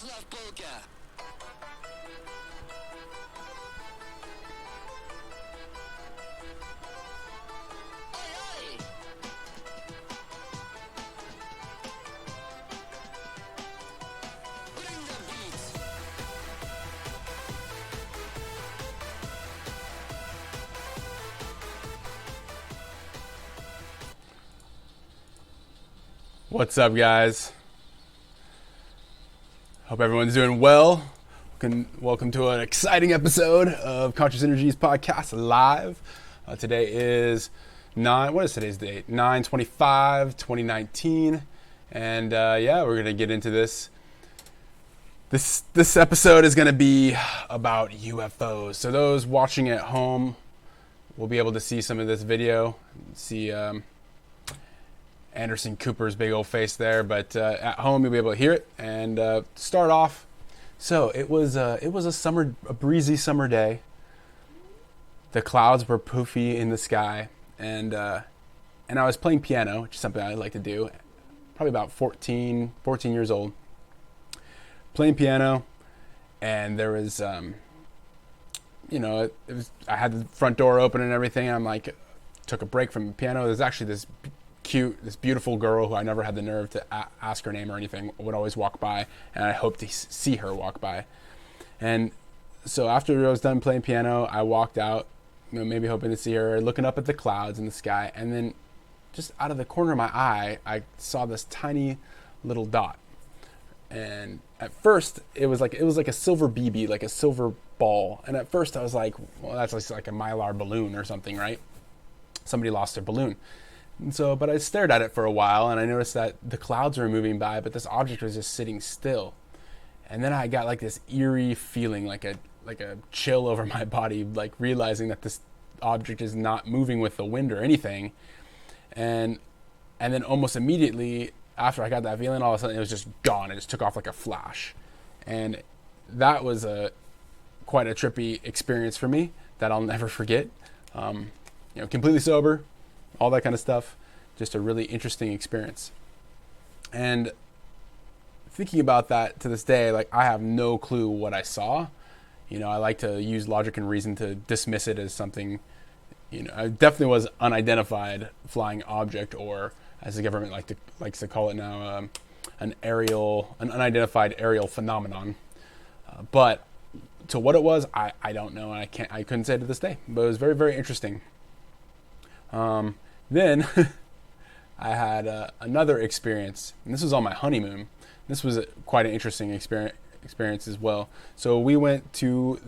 love polka. Oi, oi. Bring the beat. What's up, guys? Hope everyone's doing well. Welcome to an exciting episode of Conscious Energies podcast live. Today is what is today's date? 9/25/2019, and we're gonna get into this. This episode is gonna be about UFOs. So those watching at home will be able to see some of this video, see Anderson Cooper's big old face there, but at home you'll be able to hear it. And start off, so it was a breezy summer day. The clouds were poofy in the sky, and I was playing piano, which is something I like to do. Probably about 14 years old, playing piano, and there was I had the front door open and everything. I'm like, took a break from the piano. There's actually this beautiful girl who I never had the nerve to ask her name or anything, would always walk by, and I hoped to see her walk by. And so after I was done playing piano, I walked out, maybe hoping to see her, looking up at the clouds in the sky, and then just out of the corner of my eye, I saw this tiny little dot. And at first, it was like a silver BB, like a silver ball. And at first, I was like, well, that's just like a Mylar balloon or something, right? Somebody lost their balloon. And so, but I stared at it for a while, and I noticed that the clouds were moving by, but this object was just sitting still. And then I got like this eerie feeling, like a chill over my body, like realizing that this object is not moving with the wind or anything. And then almost immediately after I got that feeling, all of a sudden it was just gone. It just took off like a flash. And that was quite a trippy experience for me that I'll never forget. Completely sober, all that kind of stuff. Just a really interesting experience. And thinking about that to this day, like, I have no clue what I saw. I like to use logic and reason to dismiss it as something, it definitely was unidentified flying object, or as the government likes to call it now, an unidentified aerial phenomenon. But to what it was, I don't know. I couldn't say to this day, but it was very, very interesting. Then I had another experience, and this was on my honeymoon. This was quite an interesting experience as well. So we went to,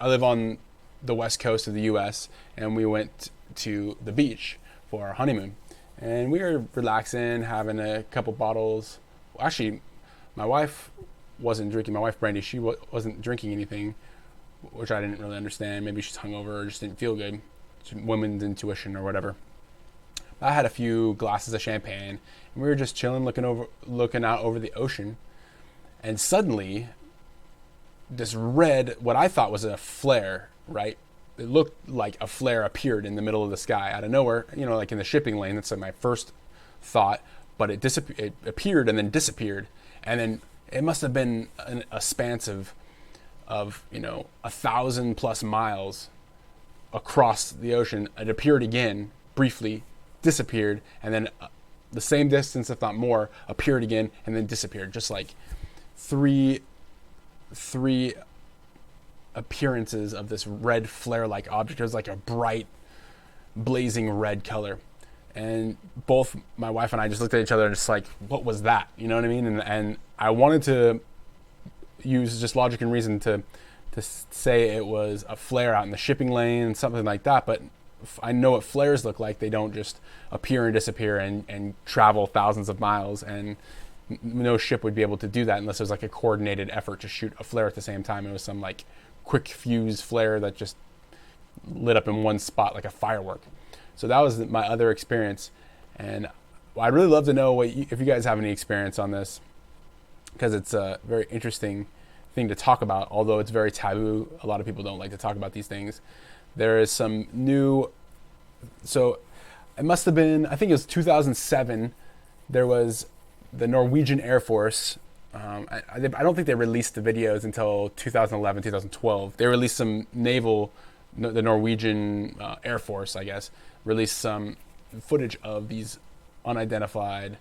I live on the west coast of the U.S., and we went to the beach for our honeymoon. And we were relaxing, having a couple bottles. Well, actually, my wife wasn't drinking. My wife, Brandy, she wasn't drinking anything, which I didn't really understand. Maybe she's hungover or just didn't feel good. Women's intuition or whatever. I had a few glasses of champagne, and we were just chilling, looking out over the ocean. And suddenly, this red, what I thought was a flare, right? It looked like a flare appeared in the middle of the sky out of nowhere, like in the shipping lane. That's my first thought. But it appeared and then disappeared. And then it must have been a span of 1,000+ miles across the ocean. It appeared again, briefly, disappeared, and then the same distance, if not more, appeared again, and then disappeared. Just like three appearances of this red flare-like object. It was like a bright, blazing red color. And both my wife and I just looked at each other and just like, what was that? You know what I mean? And I wanted to use just logic and reason to say it was a flare out in the shipping lane, something like that, but I know what flares look like. They don't just appear and disappear and travel thousands of miles, and no ship would be able to do that unless it was like a coordinated effort to shoot a flare at the same time. It was some like quick fuse flare that just lit up in one spot like a firework. So that was my other experience, and I'd really love to know if you guys have any experience on this, because it's a very interesting thing to talk about, although it's very taboo. A lot of people don't like to talk about these things. There is some new, so it must have been, I think it was 2007, there was the Norwegian Air Force I don't think they released the videos until 2011, 2012. They released some the Norwegian Air Force, I guess, released some footage of these unidentified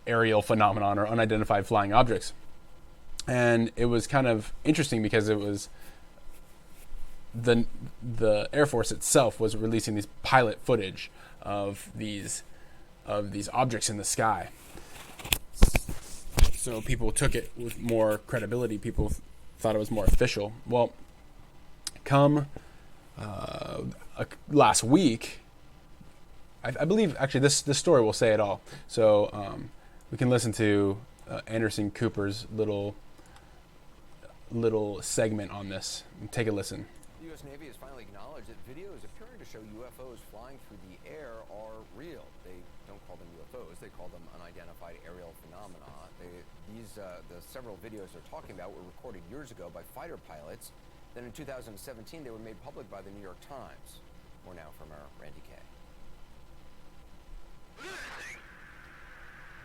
aerial phenomenon or unidentified flying objects. And it was kind of interesting because it was the Air Force itself was releasing these pilot footage of these objects in the sky. So people took it with more credibility. People thought it was more official. Well, come last week, I believe actually this story will say it all. So we can listen to Anderson Cooper's little segment on this. Take a listen. The U.S. Navy has finally acknowledged that videos appearing to show UFOs flying through the air are real. They don't call them UFOs; they call them unidentified aerial phenomena. The several videos they're talking about were recorded years ago by fighter pilots. Then in 2017, they were made public by the New York Times. More now from our Randy Kay.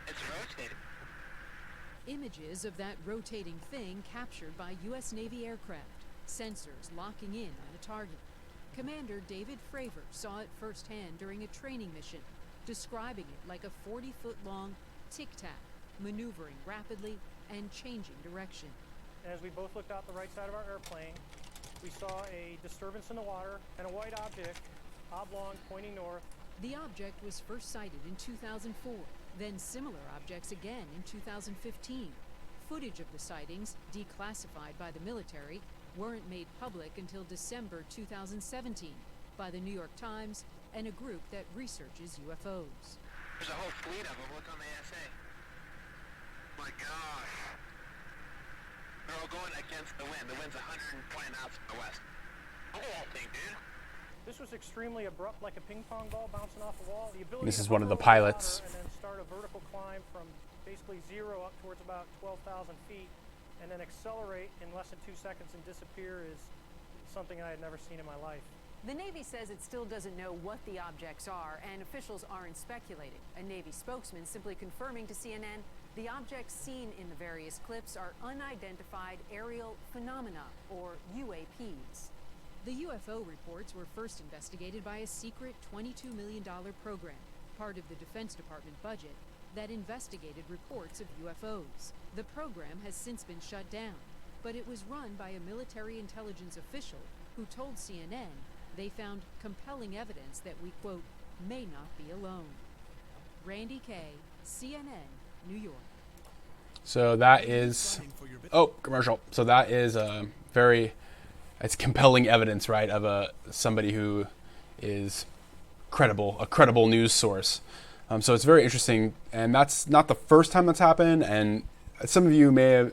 It's rotating. Images of that rotating thing captured by U.S. Navy aircraft, sensors locking in on a target. Commander David Fravor saw it firsthand during a training mission, describing it like a 40-foot-long tic-tac, maneuvering rapidly and changing direction. As we both looked out the right side of our airplane, we saw a disturbance in the water and a white object, oblong, pointing north. The object was first sighted in 2004, then similar objects again in 2015. Footage of the sightings, declassified by the military, weren't made public until December 2017 by the New York Times and a group that researches UFOs. There's a whole fleet of them. Look on the ASA. My gosh. They're all going against the wind. The wind's 120 knots from the west. Look at that thing, dude. This was extremely abrupt, like a ping pong ball bouncing off a wall. The ability This to is one of the hover over pilots. water and then start a vertical climb from basically zero up towards about 12,000 feet, and then accelerate in less than 2 seconds and disappear is something I had never seen in my life. The Navy says it still doesn't know what the objects are, and officials aren't speculating. A Navy spokesman simply confirming to CNN the objects seen in the various clips are unidentified aerial phenomena, or UAPs. The UFO reports were first investigated by a secret $22 million program, part of the Defense Department budget, that investigated reports of UFOs. The program has since been shut down, but it was run by a military intelligence official who told CNN they found compelling evidence that we, quote, may not be alone. Randy Kay, CNN, New York. So that is, commercial. So that is it's compelling evidence, right, of somebody who is a credible news source. So it's very interesting, and that's not the first time that's happened. And some of you may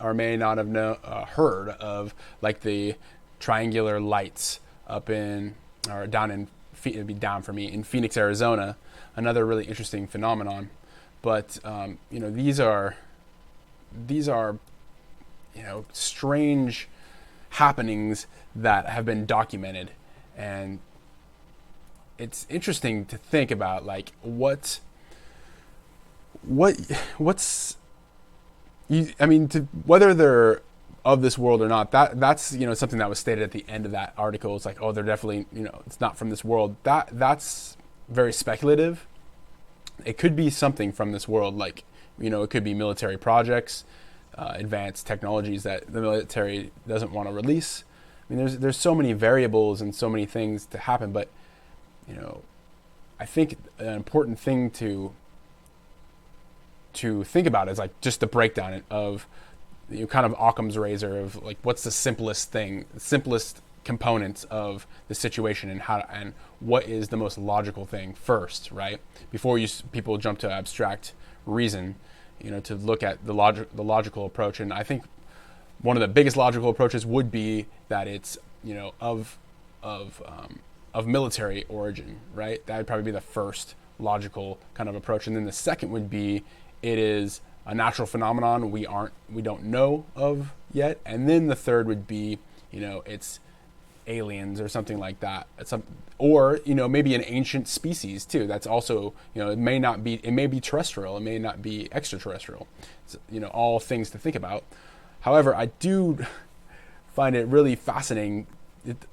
or may not have heard of like the triangular lights it'd be down for me in Phoenix, Arizona. Another really interesting phenomenon. But these are strange happenings that have been documented, and it's interesting to think about like what's whether they're of this world or not. That's something that was stated at the end of that article. It's like, oh, they're definitely it's not from this world. That's very speculative. It could be something from this world, like it could be military projects, advanced technologies that the military doesn't want to release. I mean, there's so many variables and so many things to happen, but I think an important thing to think about is like just the breakdown of kind of Occam's razor of like what's the simplest components of the situation and what is the most logical thing first, right? Before people jump to abstract reason, to look at the logical approach. And I think one of the biggest logical approaches would be that it's of military origin, right? That would probably be the first logical kind of approach. And then the second would be it is a natural phenomenon we don't know of yet. And then the third would be it's aliens or something like that. Or maybe an ancient species too. That's also, it may be terrestrial, it may not be extraterrestrial. It's, all things to think about. However, I do find it really fascinating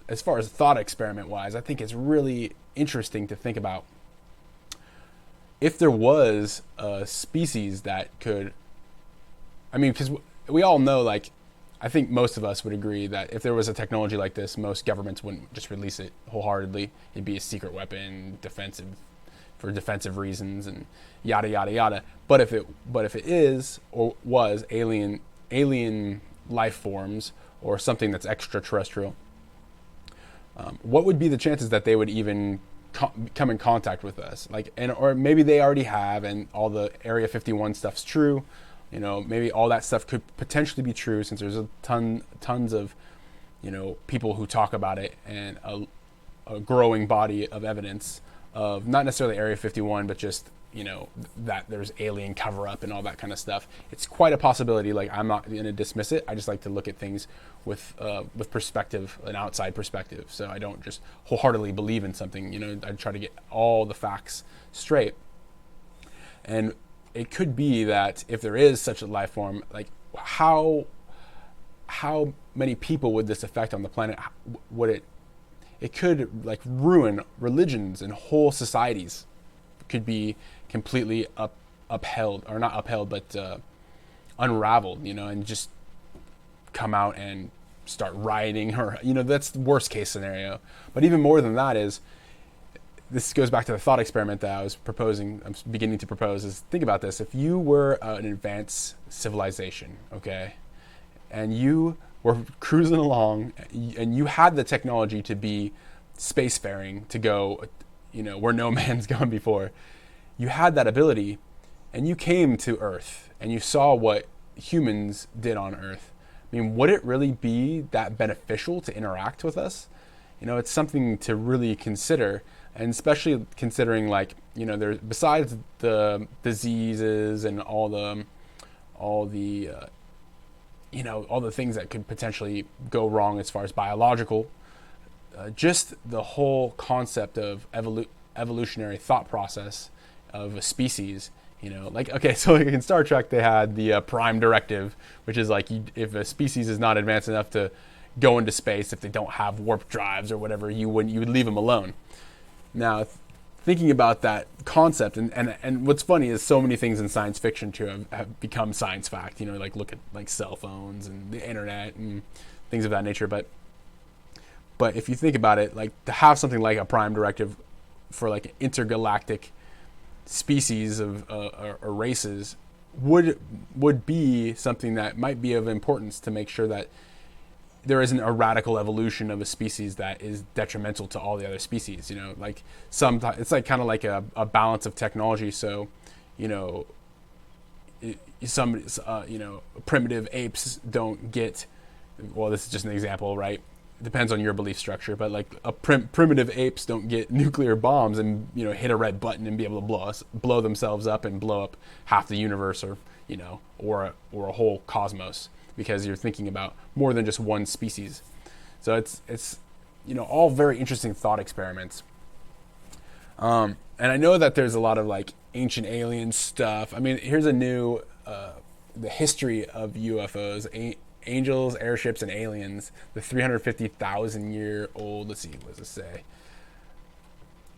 as far as thought experiment wise. I think it's really interesting to think about if there was a species that could, because we all know, like, I think most of us would agree that if there was a technology like this, most governments wouldn't just release it wholeheartedly. It'd be a secret weapon, for defensive reasons, and yada yada yada. But if it is or was alien life forms or something that's extraterrestrial, what would be the chances that they would even come in contact with us? Or maybe they already have, and all the Area 51 stuff's true. Maybe all that stuff could potentially be true, since there's tons of, people who talk about it, and a growing body of evidence of not necessarily Area 51, but just, that there's alien cover-up and all that kind of stuff. It's quite a possibility. Like, I'm not going to dismiss it. I just like to look at things with perspective, an outside perspective. So I don't just wholeheartedly believe in something. I try to get all the facts straight. And it could be that if there is such a life form, like, how many people would this affect on the planet? It could, like, ruin religions, and whole societies could be completely upheld, or not upheld, but unraveled, and just come out and start rioting, or, that's the worst case scenario. But even more than that is, this goes back to the thought experiment that I'm beginning to propose, is think about this. If you were an advanced civilization, okay, and you were cruising along, and you had the technology to be spacefaring, to go, where no man's gone before, you had that ability, and you came to Earth, and you saw what humans did on Earth. Would it really be that beneficial to interact with us? It's something to really consider. And especially considering, like, there's, besides the diseases and all the things that could potentially go wrong as far as biological, just the whole concept of evolutionary thought process of a species. So like in Star Trek, they had the Prime Directive, which is like, if a species is not advanced enough to go into space, if they don't have warp drives or whatever, you would leave them alone. Now, thinking about that concept, and what's funny is so many things in science fiction too have become science fact. Like, look at, like, cell phones and the internet and things of that nature. But if you think about it, like, to have something like a Prime Directive for, like, intergalactic species of or races would be something that might be of importance, to make sure that there isn't a radical evolution of a species that is detrimental to all the other species. Like, sometimes it's like kind of like a balance of technology. So, some primitive apes don't get, well, this is just an example, right? It depends on your belief structure, but like primitive apes don't get nuclear bombs and hit a red button and be able to blow themselves up and blow up half the universe, or or a whole cosmos, because you're thinking about more than just one species. So it's all very interesting thought experiments. And I know that there's a lot of, like, ancient alien stuff. Here's a new the history of UFOs, angels, airships, and aliens. The 350,000-year-old. Let's see, what does it say?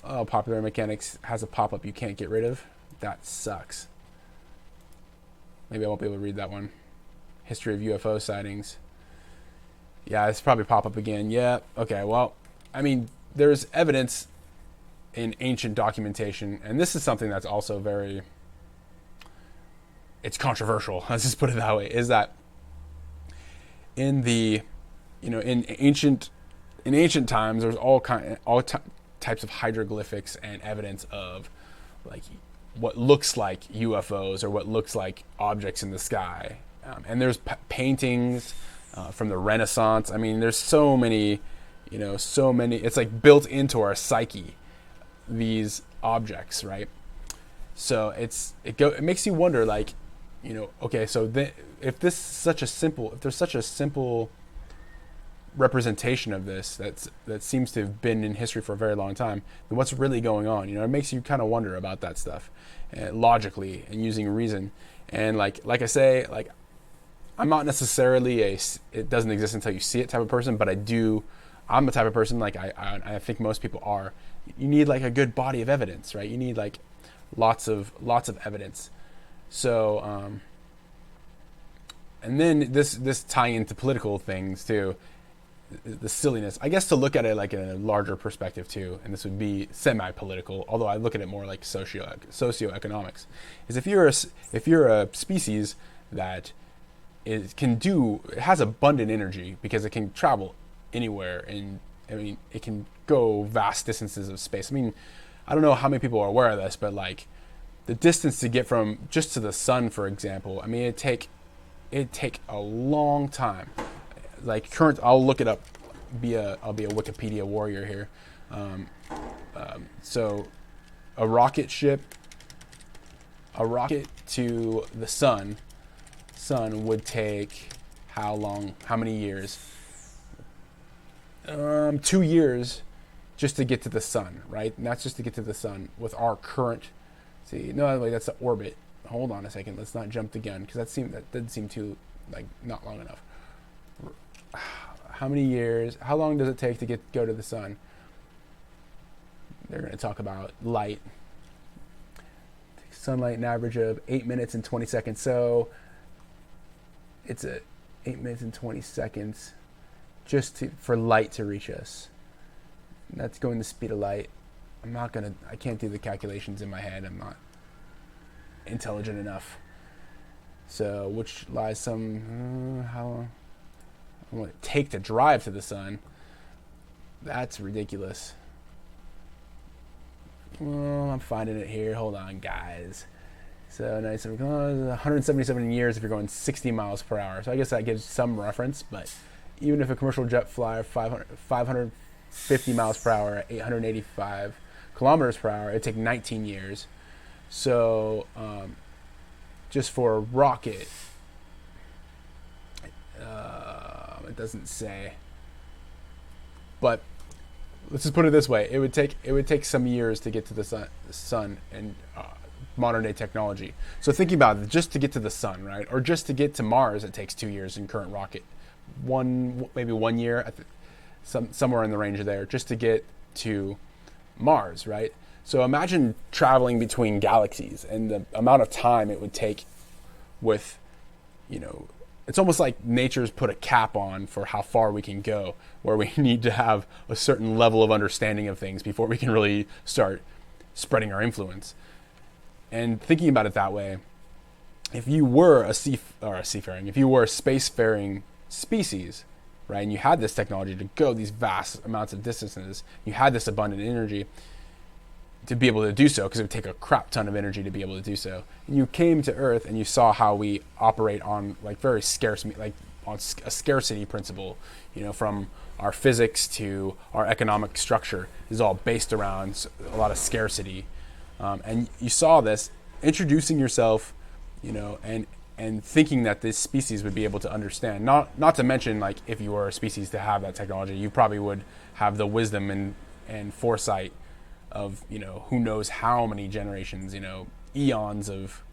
Oh, Popular Mechanics has a pop-up you can't get rid of. That sucks. Maybe I won't be able to read that one. History of UFO sightings. Yeah, it's probably pop up again. Yeah. Okay. Well, there's evidence in ancient documentation, and this is something that's also it's controversial. Let's just put it that way. Is that in ancient times, there's all types of hieroglyphics and evidence of, like, what looks like UFOs, or what looks like objects in the sky. And there's paintings from the Renaissance. There's so many, it's like built into our psyche, these objects, right? So it makes you wonder, like, okay, so if there's such a simple representation of this that seems to have been in history for a very long time, then what's really going on? It makes you kind of wonder about that stuff, logically and using reason. And like I say, like, I'm not necessarily it doesn't exist until you see it type of person, but I'm the type of person, like I think most people are. You need like a good body of evidence, right? You need like lots of evidence. So and then this tying into political things too, the silliness, I guess, to look at it like in a larger perspective too, and this would be semi-political, although I look at it more like socioeconomics, is if you're a species that it has abundant energy because it can travel anywhere, and I mean it can go vast distances of space. I mean, I don't know how many people are aware of this, but like the distance to get from just to the sun, for example, I mean it'd take a long time. Like I'll look it up. I'll be a Wikipedia warrior here. So a rocket to the sun would take how long? How many years? 2 years just to get to the sun, right? And that's just to get to the sun with our current. Wait, that's the orbit. Hold on a second. Let's not jump the gun, because that didn't seem too, like, not long enough. How many years? How long does it take to go to the sun? They're going to talk about light. Sunlight, an average of 8 minutes and 20 seconds. So it's 8 minutes and 20 seconds just for light to reach us. And that's going the speed of light. I can't do the calculations in my head. I'm not intelligent enough. So which lies how long I want to take to drive to the sun. That's ridiculous. Well, I'm finding it here. Hold on, guys. So nice. 177 years if you're going 60 miles per hour. So I guess that gives some reference. But even if a commercial jet flyer 550 miles per hour at 885 kilometers per hour, it'd take 19 years. So just for a rocket, it doesn't say. But let's just put it this way: it would take some years to get to the sun and modern day technology. So thinking about it, just to get to the sun, right, or just to get to Mars, it takes 2 years in current rocket. Maybe 1 year, somewhere in the range of there, just to get to Mars, right? So imagine traveling between galaxies and the amount of time it would take with, it's almost like nature's put a cap on for how far we can go, where we need to have a certain level of understanding of things before we can really start spreading our influence. And thinking about it that way, if you were a spacefaring species, right, and you had this technology to go these vast amounts of distances, you had this abundant energy to be able to do so, because it would take a crap ton of energy to be able to do so. And you came to Earth and you saw how we operate on like very scarce, like on a scarcity principle, from our physics to our economic structure is all based around a lot of scarcity. And you saw this, introducing yourself, and thinking that this species would be able to understand. Not to mention, like, if you were a species to have that technology, you probably would have the wisdom and foresight of, who knows how many generations, eons of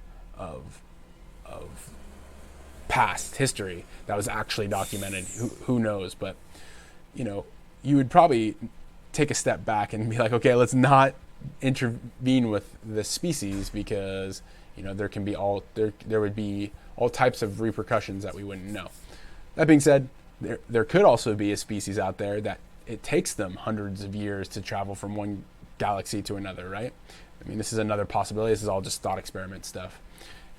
past history that was actually documented. Who knows? But, you would probably take a step back and be like, okay, let's not intervene with the species, because there would be all types of repercussions that we wouldn't know. That being said, there could also be a species out there that it takes them hundreds of years to travel from one galaxy to another, right? I mean, this is another possibility. This is all just thought experiment stuff.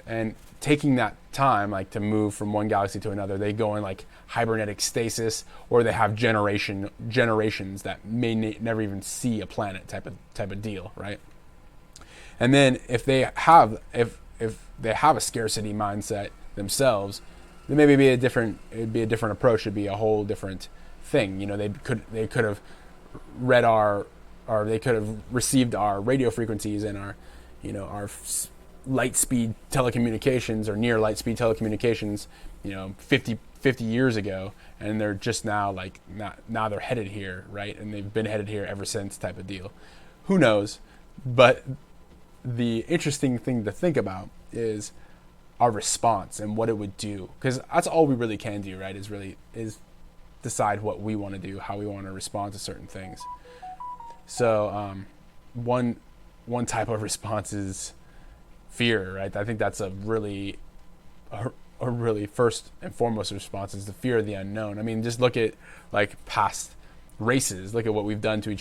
And taking that time, like, to move from one galaxy to another, they go in like hibernatic stasis, or they have generations that may never even see a planet type of deal, right? And then if they have a scarcity mindset themselves, then maybe it'd be a different approach. It'd be a whole different thing. They could have they could have received our radio frequencies and our light speed telecommunications or near light speed telecommunications, 50 years ago, and they're just now now they're headed here, right? And they've been headed here ever since, type of deal. Who knows? But the interesting thing to think about is our response and what it would do, because that's all we really can do, right? Is decide what we want to do, how we want to respond to certain things. So one type of response is fear, right? I think that's a really first and foremost response is the fear of the unknown. I mean, just look at past races. Look at what we've done to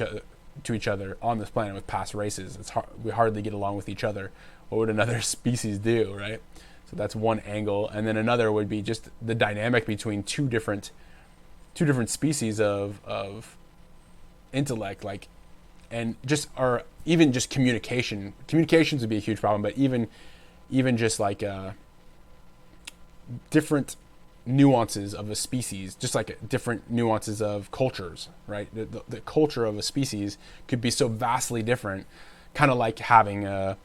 each other on this planet with past races. We hardly get along with each other. What would another species do, right? So that's one angle, and then another would be just the dynamic between two different species of intellect, and just even just communication. Communications would be a huge problem, but even just different nuances of a species, just like different nuances of cultures, right? The culture of a species could be so vastly different, kind of like having a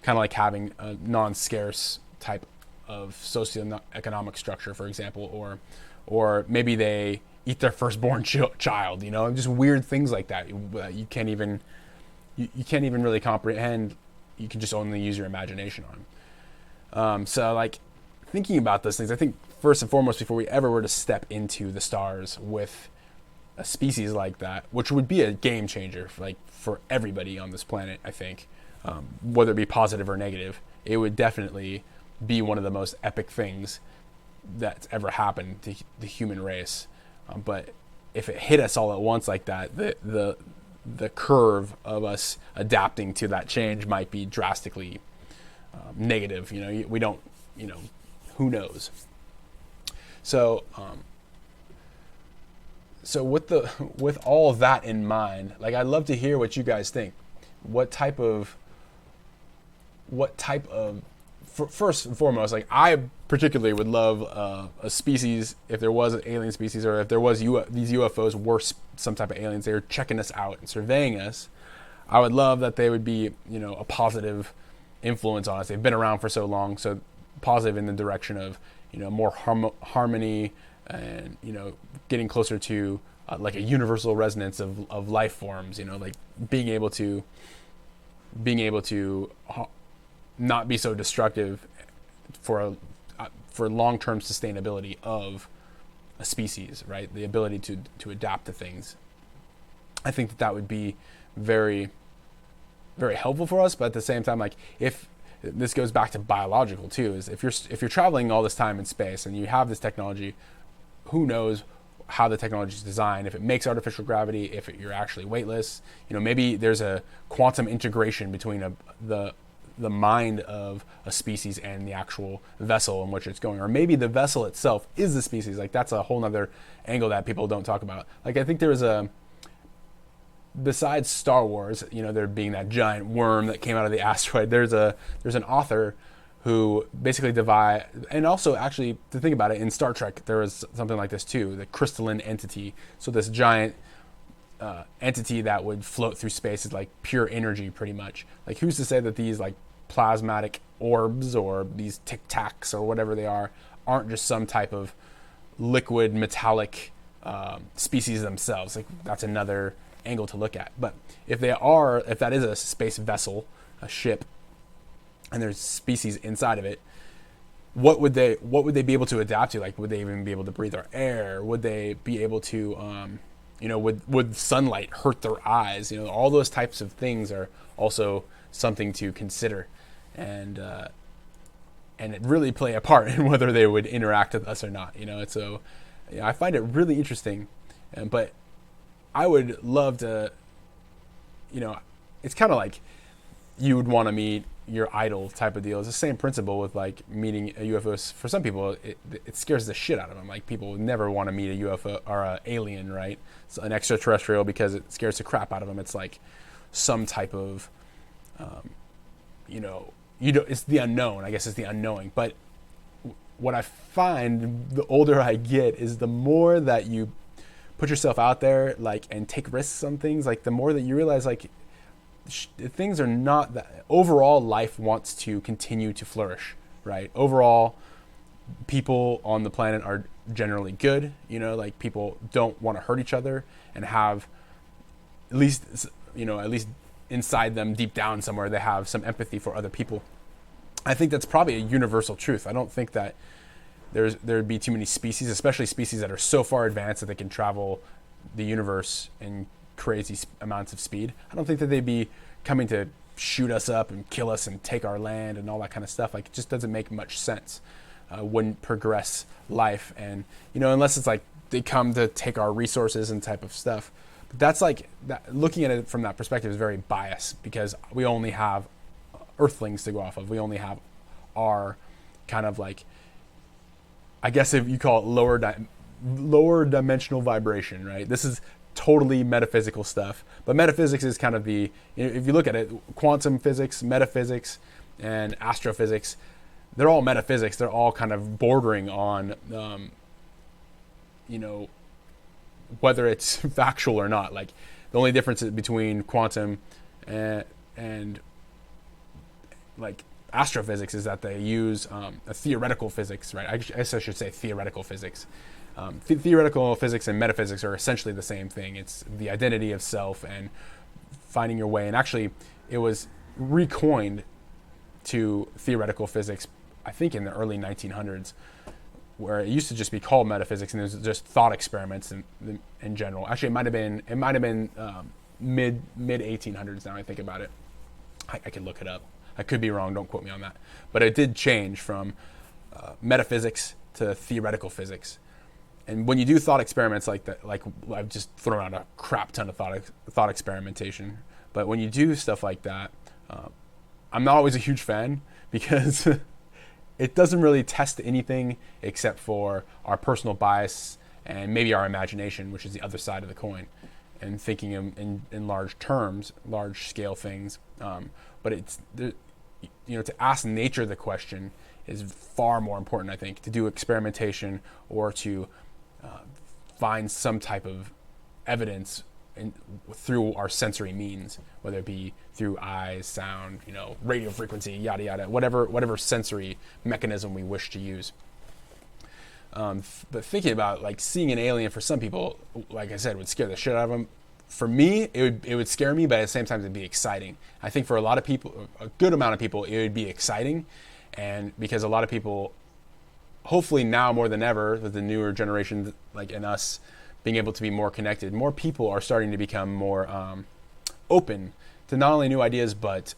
non-scarce type of socioeconomic structure, for example, or maybe they eat their firstborn child, just weird things like that. You can't even really comprehend. You can just only use your imagination on. So thinking about those things, I think first and foremost, before we ever were to step into the stars with a species like that, which would be a game changer for everybody on this planet, I think, whether it be positive or negative, it would definitely be one of the most epic things that's ever happened to the human race. But if it hit us all at once like that, the curve of us adapting to that change might be drastically negative. We don't, who knows? So, with all of that in mind, I'd love to hear what you guys think. What type of first and foremost, I particularly would love a species, if there was an alien species, or if there was these UFOs were some type of aliens, they were checking us out and surveying us. I would love that they would be, a positive influence on us. They've been around for so long, so positive in the direction of, more harmony and, getting closer to a universal resonance of life forms, being able to not be so destructive for long-term sustainability of a species, right? The ability to adapt to things. I think that would be very, very helpful for us. But at the same time, if this goes back to biological too, is if you're traveling all this time in space and you have this technology, who knows how the technology is designed, if it makes artificial gravity, if you're actually weightless, maybe there's a quantum integration between the mind of a species and the actual vessel in which it's going, or maybe the vessel itself is the species. That's a whole nother angle that people don't talk about. I think there was besides Star Wars, there being that giant worm that came out of the asteroid, there's an author who basically and also actually, to think about it, in Star Trek there was something like this too, the crystalline entity. So this giant entity that would float through space is pure energy, pretty much. Who's to say that these plasmatic orbs or these tic tacs or whatever they aren't just some type of liquid metallic species themselves? That's another angle to look at. But if that is a space vessel, a ship, and there's species inside of it, what would they be able to adapt to? Would they even be able to breathe our air? Would they be able to would sunlight hurt their eyes? All those types of things are also something to consider, and it really play a part in whether they would interact with us or not. So I find it really interesting, but I would love to. It's kind of like you would want to meet your idol type of deal. It's the same principle with meeting a UFO. For some people, it scares the shit out of them. People would never want to meet a UFO or an alien, right? It's an extraterrestrial, because it scares the crap out of them. It's some type of, it's the unknown. I guess it's the unknowing. But what I find, the older I get, is the more that you put yourself out there, and take risks on things, the more that you realize, things are not that. Overall, life wants to continue to flourish, right? Overall, people on the planet are generally good. Like people don't want to hurt each other and have at least inside them, deep down somewhere, they have some empathy for other people. I think that's probably a universal truth. I don't think that there'd be too many species, especially species that are so far advanced that they can travel the universe in crazy amounts of speed. I don't think that they'd be coming to shoot us up and kill us and take our land and all that kind of stuff. Like, it just doesn't make much sense. Wouldn't progress life, and unless it's like they come to take our resources and type of stuff. But that's like that, looking at it from that perspective is very biased, because we only have earthlings to go off of. We only have our kind of like, I guess if you call it lower dimensional vibration, right? This is totally metaphysical stuff, but metaphysics is kind of if you look at it, quantum physics, metaphysics, and astrophysics, they're all metaphysics. They're all kind of bordering on, whether it's factual or not. Like, the only difference between quantum and like astrophysics is that they use a theoretical physics, right? I guess I should say theoretical physics. Theoretical physics and metaphysics are essentially the same thing. It's the identity of self and finding your way. And actually, it was recoined to theoretical physics, I think, in the early 1900s, where it used to just be called metaphysics, and it was just thought experiments in general. Actually, it might have been mid 1800s. Now I think about it, I could look it up. I could be wrong. Don't quote me on that. But it did change from metaphysics to theoretical physics. And when you do thought experiments like that, like I've just thrown out a crap ton of thought experimentation, but when you do stuff like that, I'm not always a huge fan, because it doesn't really test anything except for our personal bias and maybe our imagination, which is the other side of the coin, and thinking in large terms, large scale things. But it's, to ask nature the question is far more important, I think, to do experimentation or to find some type of evidence through our sensory means, whether it be through eyes, sound, radio frequency, yada yada, whatever sensory mechanism we wish to use. But thinking about like seeing an alien, for some people, like I said, would scare the shit out of them. For me, it would scare me, but at the same time, it'd be exciting. I think for a lot of people, a good amount of people, it would be exciting, and because a lot of people, hopefully now more than ever, with the newer generation like in us, being able to be more connected, more people are starting to become more open to not only new ideas, but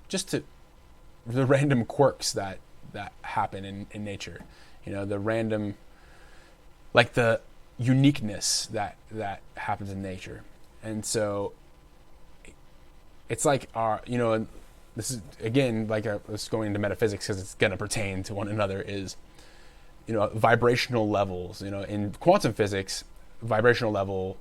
just to the random quirks that happen in nature. The random, like the uniqueness that happens in nature. And so it's like and this is, again, like I was going into metaphysics because it's going to pertain to one another, is, vibrational levels. In quantum physics, vibrational level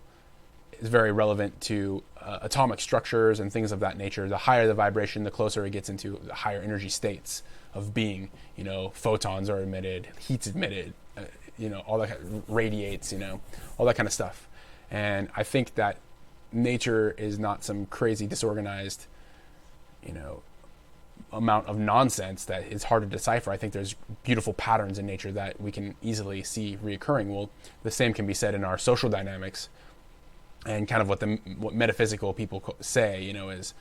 is very relevant to atomic structures and things of that nature. The higher the vibration, the closer it gets into the higher energy states of being. Photons are emitted, heat's emitted, all that radiates, all that kind of stuff. And I think that nature is not some crazy disorganized, amount of nonsense that is hard to decipher. I think there's beautiful patterns in nature that we can easily see reoccurring. Well, the same can be said in our social dynamics, and kind of what metaphysical people say, is,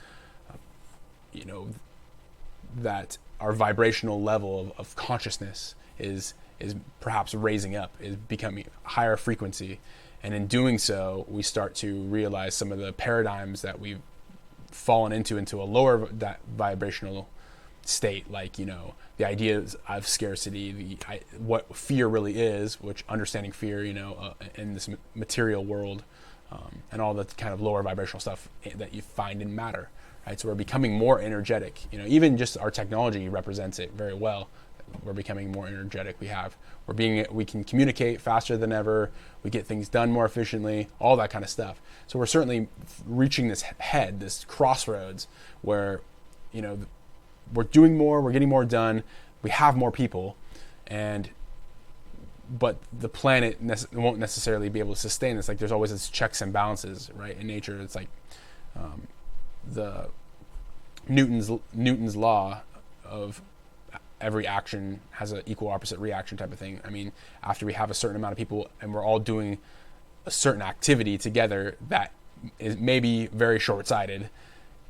that our vibrational level of consciousness is perhaps raising up, is becoming higher frequency. And in doing so, we start to realize some of the paradigms that we've fallen into a lower that vibrational state, like, the ideas of scarcity, what fear really is, which understanding fear, in this material world, and all the kind of lower vibrational stuff that you find in matter, right? So we're becoming more energetic, even just our technology represents it very well. We're becoming more energetic. We can communicate faster than ever. We get things done more efficiently, all that kind of stuff. So we're certainly reaching this crossroads where, we're doing more, we're getting more done, we have more people, but the planet won't necessarily be able to sustain this. Like, there's always this checks and balances, right? In nature, it's like Newton's law of every action has an equal opposite reaction type of thing. I mean, after we have a certain amount of people and we're all doing a certain activity together that is maybe very short-sighted,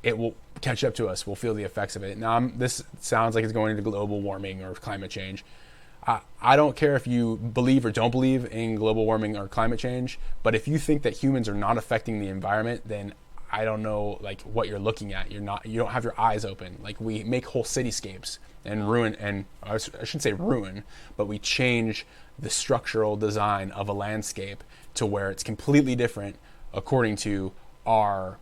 it will catch up to us. We'll feel the effects of it. Now, this sounds like it's going into global warming or climate change. I don't care if you believe or don't believe in global warming or climate change, but if you think that humans are not affecting the environment, then I don't know like what you're looking at. You don't have your eyes open. Like, we make whole cityscapes and ruin, and I shouldn't say ruin, but we change the structural design of a landscape to where it's completely different according to our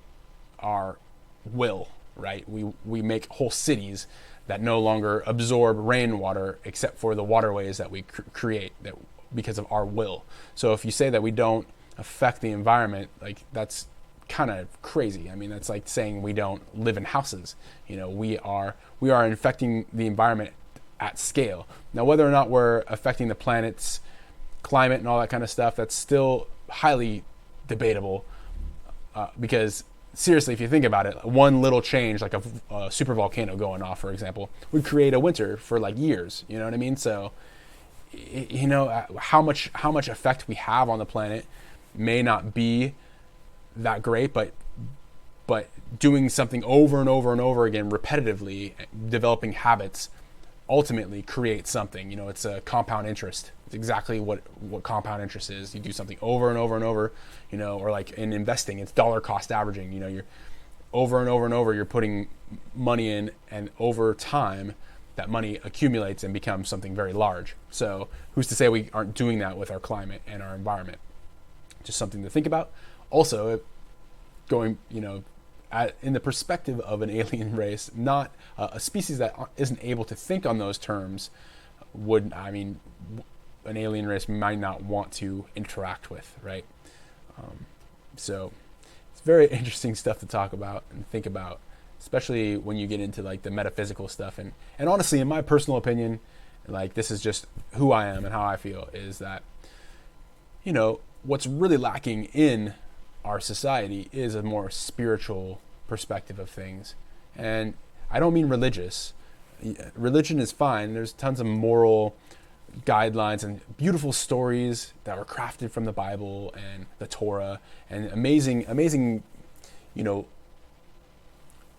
will, right? We make whole cities that no longer absorb rainwater except for the waterways that we create that because of our will. So if you say that we don't affect the environment, like, that's kind of crazy. I mean, that's like saying we don't live in houses. You know, we are infecting the environment at scale. Now, whether or not we're affecting the planet's climate and all that kind of stuff, that's still highly debatable, because seriously, if you think about it, one little change, like a super volcano going off, for example, would create a winter for like years. You know what I mean? So, you know, how much effect we have on the planet may not be that great, but doing something over and over and over again repetitively, developing habits, ultimately creates something. You know, it's a compound interest. It's exactly what compound interest is. You do something over and over and over, you know, or like in investing, it's dollar cost averaging. You know, you're over and over and over, you're putting money in, and over time that money accumulates and becomes something very large. So who's to say we aren't doing that with our climate and our environment? Just something to think about. Also, going, you know, in the perspective of an alien race, not a species that isn't able to think on those terms, an alien race might not want to interact with, right? So it's very interesting stuff to talk about and think about, especially when you get into like the metaphysical stuff. And honestly, in my personal opinion, like, this is just who I am and how I feel, is that, you know, what's really lacking in our society is a more spiritual perspective of things. And I don't mean religious. Religion is fine. There's tons of moral guidelines and beautiful stories that were crafted from the Bible and the Torah, and amazing, you know,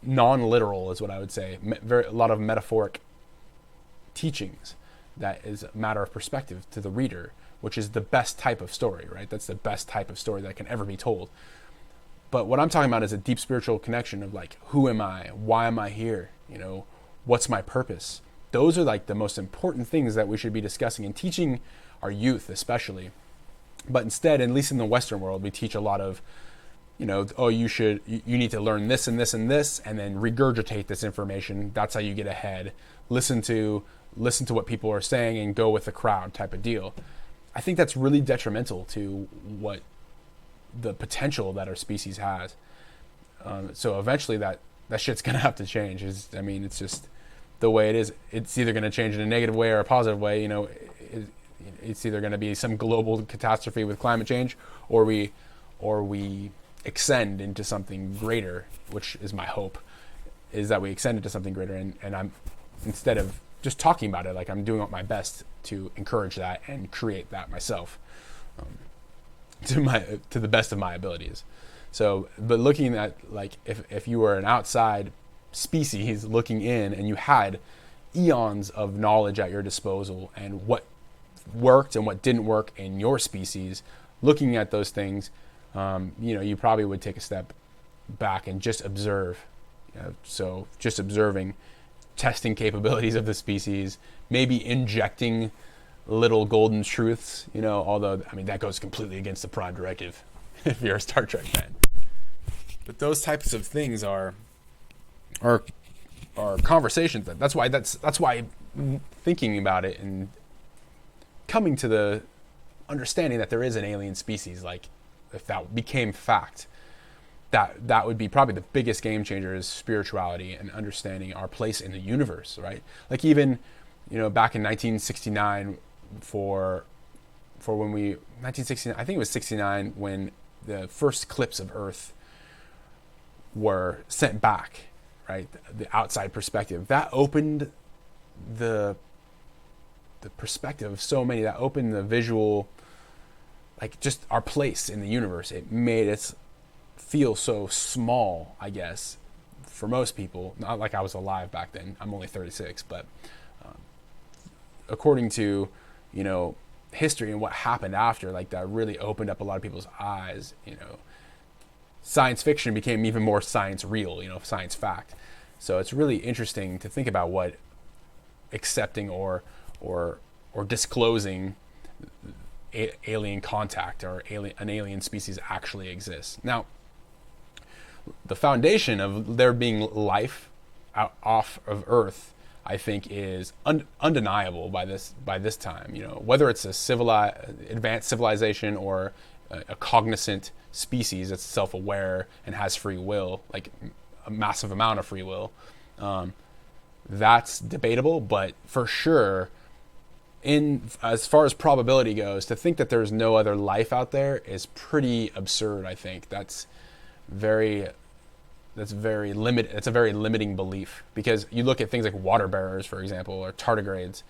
non-literal is what I would say. A lot of metaphoric teachings that is a matter of perspective to the reader, which is the best type of story, right? That's the best type of story that can ever be told. But what I'm talking about is a deep spiritual connection of like, who am I? Why am I here? You know, what's my purpose? Those are like the most important things that we should be discussing and teaching our youth, especially. But instead, at least in the Western world, we teach a lot of, you know, oh, you need to learn this and this and this, and then regurgitate this information. That's how you get ahead. Listen to what people are saying and go with the crowd type of deal. I think that's really detrimental to what the potential that our species has. So eventually that shit's gonna have to change. It's just the way it is. It's either gonna change in a negative way or a positive way. You know, it's either gonna be some global catastrophe with climate change, or we extend into something greater, which is my hope, is that we extend into something greater. And I'm, instead of just talking about it, like, I'm doing my best to encourage that and create that myself, to the best of my abilities. So, but looking at, like, if you were an outside species looking in and you had eons of knowledge at your disposal and what worked and what didn't work in your species, looking at those things, you know, you probably would take a step back and just observe. So just observing, testing capabilities of the species, maybe injecting little golden truths, you know, although, I mean, that goes completely against the Prime Directive if you're a Star Trek fan. But those types of things are conversations. That's why thinking about it and coming to the understanding that there is an alien species, like, if that became fact, that would be probably the biggest game changer, is spirituality and understanding our place in the universe, right? Like, even, you know, back in 1969, for when 1969, I think it was 69, when the first clips of Earth were sent back right? The outside perspective. That opened the perspective of so many, that opened the visual, like just our place in the universe. It made us feel so small, I guess, for most people. Not like I was alive back then. I'm only 36, but according to, history and what happened after, like that really opened up a lot of people's eyes. Science fiction became even more science real, science fact. So it's really interesting to think about what accepting or disclosing alien contact or an alien species actually exists. Now, the foundation of there being life off of Earth, I think, is undeniable by this time. Whether it's a advanced civilization or a cognizant species that's self-aware and has free will, like a massive amount of free will, that's debatable. But for sure, as far as probability goes, to think that there's no other life out there is pretty absurd. I think that's very limited. It's a very limiting belief, because you look at things like water bearers, for example, or tardigrades.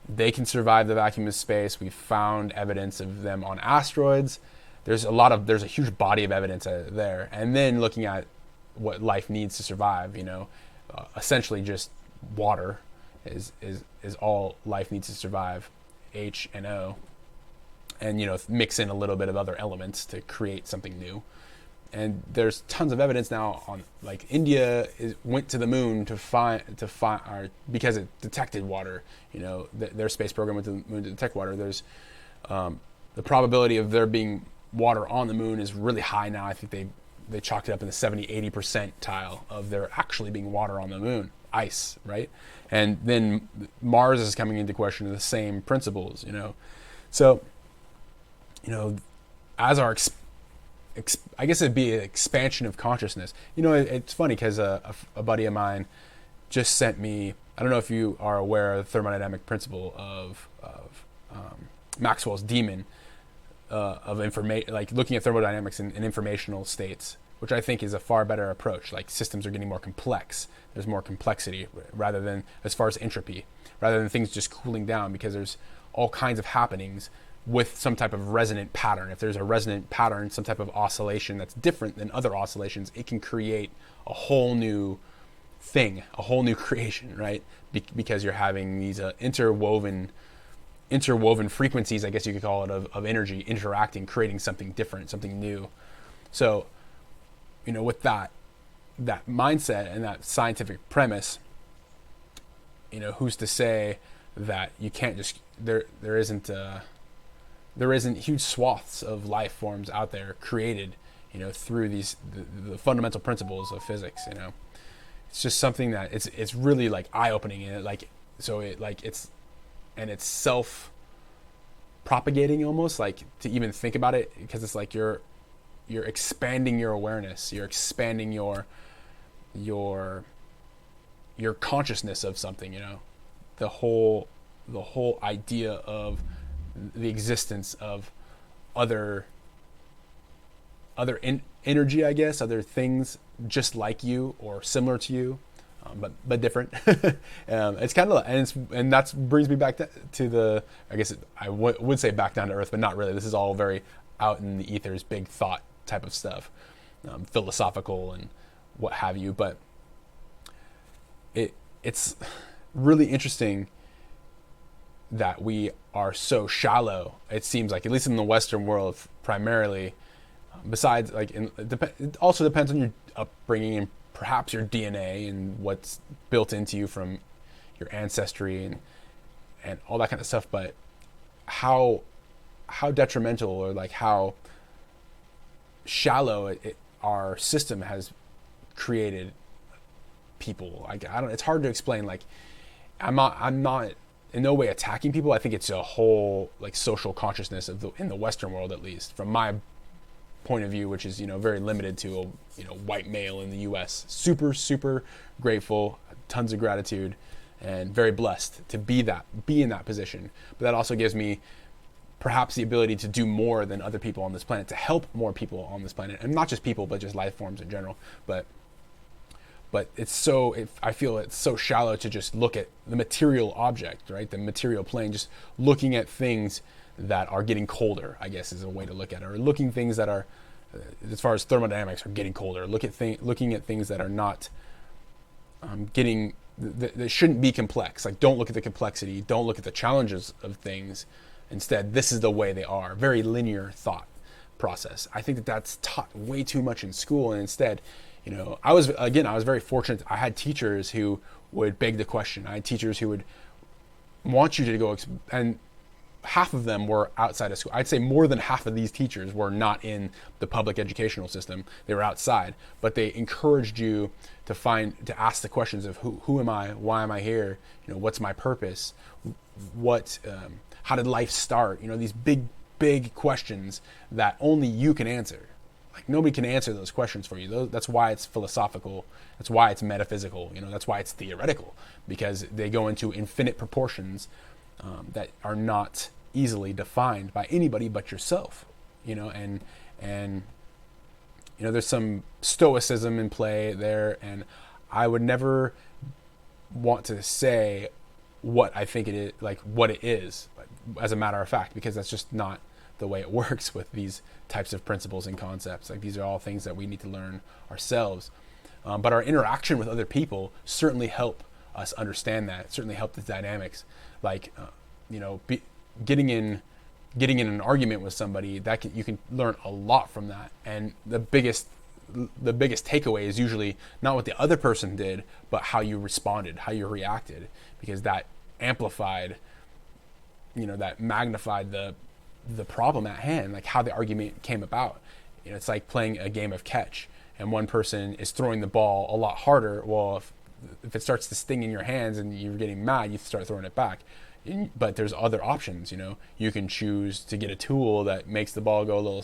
They can survive the vacuum of space. We've found evidence of them on asteroids. There's a huge body of evidence there. And then looking at what life needs to survive, essentially just water is all life needs to survive, H and O, and mix in a little bit of other elements to create something new. And there's tons of evidence now on, like, India went to the moon because it detected water. Their space program went to the moon to detect water. There's the probability of there being water on the moon is really high now. I think they chalked it up in the 70-80 percentile of there actually being water on the moon, ice, right? And then Mars is coming into question of the same principles. So as our I guess it'd be an expansion of consciousness. It's funny because a buddy of mine just sent me, I don't know if you are aware of the thermodynamic principle of Maxwell's demon of information, like looking at thermodynamics in informational states, which I think is a far better approach. Like, systems are getting more complex. There's more complexity rather than, as far as entropy, rather than things just cooling down, because there's all kinds of happenings with some type of resonant pattern. If there's a resonant pattern, some type of oscillation that's different than other oscillations, it can create a whole new thing, a whole new creation, right? Because you're having these interwoven frequencies, I guess you could call it, of energy interacting, creating something different, something new. So, with that mindset and that scientific premise, who's to say that you can't just, there isn't huge swaths of life forms out there created, through the fundamental principles of physics. It's just something that it's really like eye-opening, and it's self-propagating almost, like, to even think about it, because it's like you're expanding your awareness, you're expanding your consciousness of something. The whole idea of the existence of other energy, I guess, other things just like you or similar to you, but different. It's kind of, and that brings me back to the, I guess I would say back down to earth, but not really. This is all very out in the ethers, big thought type of stuff, philosophical and what have you. But it's really interesting that we are so shallow. It seems like, at least in the Western world, primarily. Besides, like, it also depends on your upbringing and perhaps your DNA and what's built into you from your ancestry and all that kind of stuff. But how detrimental, or like how shallow our system has created people. Like, it's hard to explain. Like, I'm not in no way attacking people. I think it's a whole, like, social consciousness in the Western world, at least from my point of view, which is, very limited to a white male in the U.S. Super grateful, tons of gratitude, and very blessed to be in that position. But that also gives me perhaps the ability to do more than other people on this planet, to help more people on this planet, and not just people, but just life forms in general. But but I feel it's so shallow to just look at the material object, right? The material plane, just looking at things that are getting colder, I guess is a way to look at it, or looking things that are, as far as thermodynamics, are getting colder. Looking at things that are not that shouldn't be complex. Like, don't look at the complexity, don't look at the challenges of things. Instead, this is the way they are. Very linear thought process. I think that's taught way too much in school, and instead, I was very fortunate. I had teachers who would beg the question. I had teachers who would want you to go, and half of them were outside of school. I'd say more than half of these teachers were not in the public educational system. They were outside, but they encouraged you to ask the questions of who am I? Why am I here? What's my purpose? How did life start? These big questions that only you can answer. Like, nobody can answer those questions for you. That's why it's philosophical. That's why it's metaphysical. That's why it's theoretical, because they go into infinite proportions that are not easily defined by anybody but yourself. And there's some stoicism in play there, and I would never want to say what I think it is, like what it is, as a matter of fact, because that's just not the way it works with these types of principles and concepts. Like, these are all things that we need to learn ourselves. But our interaction with other people certainly help us understand that, certainly help the dynamics. Like, getting in an argument with somebody, you can learn a lot from that. And the biggest takeaway is usually not what the other person did, but how you responded, how you reacted, because that amplified, that magnified the problem at hand, like how the argument came about. It's like playing a game of catch, and one person is throwing the ball a lot harder. Well, if it starts to sting in your hands and you're getting mad, you start throwing it back. But there's other options. You can choose to get a tool that makes the ball go a